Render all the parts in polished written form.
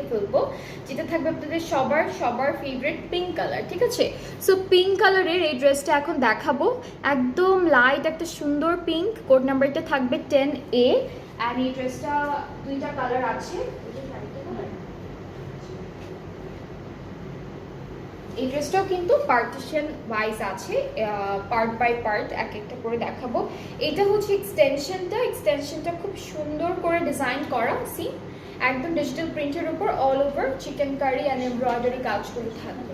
ফেলবো, যেটা থাকবে আপনাদের সবার ফেভারিট পিঙ্ক কালার। ঠিক আছে, সো পিঙ্ক কালারের এই ড্রেসটা এখন দেখাবো। একদম লাইট একটা সুন্দর পিঙ্ক, কোড নাম্বারটা থাকবে 10A। অ্যান্ড এই ড্রেসটা দুইটা কালার আছে। এই ড্রেসটাও কিন্তু পার্টিশন ওয়াইজ আছে, পার্ট বাই পার্ট এক একটা করে দেখাবো। এটা হচ্ছে এক্সটেনশনটা খুব সুন্দর করে ডিজাইন করা, সি একদম ডিজিটাল প্রিন্টের উপর all over chikankari and embroidery কাজগুলো থাকবে।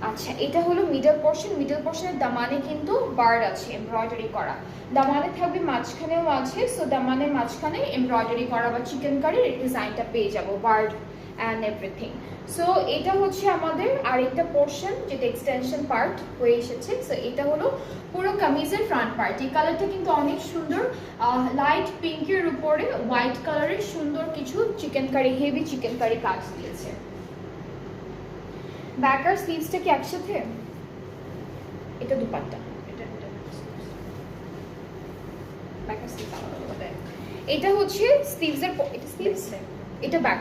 আচ্ছা, এটা হলো মিডল পোর্শনের দামানে কিন্তু বার্ড আছে এমব্রয়ডারি করা, দামানে থাকবে মাঝখানেও আছে, সো দামানের মাঝখানে এমব্রয়ডারি করা বা চিকেন কারির ডিজাইনটা পেয়ে যাবো, বার্ড অ্যান্ড এভরিথিং। সো এটা হচ্ছে আমাদের আরেকটা পোর্শন যেটা এক্সটেনশন পার্ট হয়ে এসেছে। সো এটা হলো পুরো কামিজের ফ্রন্ট পার্ট। এই কালারটা কিন্তু অনেক সুন্দর, লাইট পিঙ্কের উপরে হোয়াইট কালারের সুন্দর কিছু chikankari, heavy chikankari কাজ দিয়েছে। ব্যাক আর স্লিভসটা কি একসাথে? এটা দুপাট্টা, এটা হচ্ছে স্লিভসের, এটা স্লিভস, এটা ব্যাক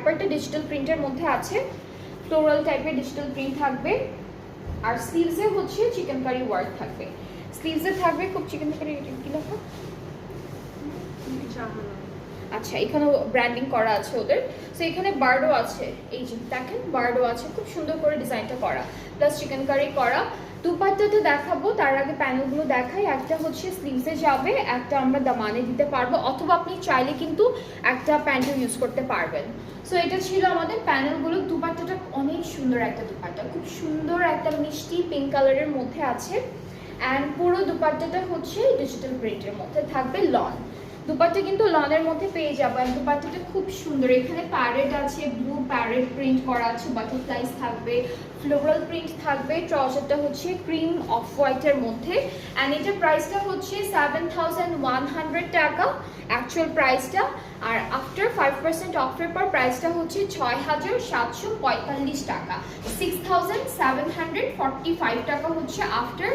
পার্টটা ডিজিটাল প্রিন্টের মধ্যে আছে, ফ্লোরাল টাইপের ডিজিটাল প্রিন্ট থাকবে। আর স্লিভসে হচ্ছে চিকেন কারি ওয়ার্ক থাকবে, স্লিভসে থাকবে খুব চিকেন কারি। কি লেখা? আচ্ছা, এখানেও ব্র্যান্ডিং করা আছে ওদের। সো এখানে বার্ডও আছে, এই যে দেখেন বার্ডও আছে, খুব সুন্দর করে ডিজাইনটা করা, প্লাস চিকেন কারি করা। দুপাট্টাটা দেখাবো, তার আগে প্যানেলগুলো দেখাই। একটা হচ্ছে স্লিভসে যাবে, একটা আমরা দামানে দিতে পারবো, অথবা আপনি চাইলে কিন্তু একটা প্যান্টও ইউজ করতে পারবেন। সো এটা ছিল আমাদের প্যানেলগুলো। দুপাট্টাটা অনেক সুন্দর একটা দুপাট্টা, খুব সুন্দর একটা মিষ্টি পিঙ্ক কালারের মধ্যে আছে। অ্যান্ড পুরো দুপাট্টাটা হচ্ছে ডিজিটাল প্রিন্টের মধ্যে থাকবে, লন দুপাট্টা কিন্তু লনের মধ্যে পেয়ে যাবো। আর দুপাট্টাটা খুব সুন্দর, এখানে প্যারেট আছে, ব্লু প্যারেট প্রিন্ট করা আছে, বাটারফ্লাইজ থাকবে, ফ্লোরাল প্রিন্ট থাকবে। ট্রাউজারটা হচ্ছে ক্রিম অফ হোয়াইটের মধ্যে। অ্যান্ড এটার প্রাইসটা হচ্ছে 7100 টাকা অ্যাকচুয়াল প্রাইসটা। আর আফটার 5% অফের পর প্রাইসটা হচ্ছে 6745 টাকা, 6745 টাকা হচ্ছে আফটার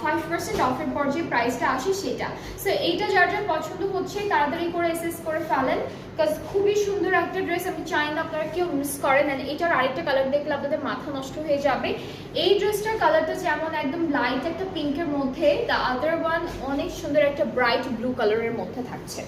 5% অফের পর যে প্রাইসটা আসে সেটা। সো এইটা যার যার পছন্দ হচ্ছে তাড়াতাড়ি করে এসএস করে ফেলেন, বিকজ খুবই সুন্দর একটা ড্রেস, আমি চাই না আপনারা কেউ মিস করেন। অ্যান্ড এটার আরেকটা কালার দেখলে আপনাদের মাথা নষ্ট হয়ে যাবে। এই ড্রেসটার কালারটা যেমন একদম লাইট একটা পিঙ্কের মধ্যে, দ্য আদার ওয়ান অনেক সুন্দর একটা ব্রাইট ব্লু কালারের মধ্যে থাকছে।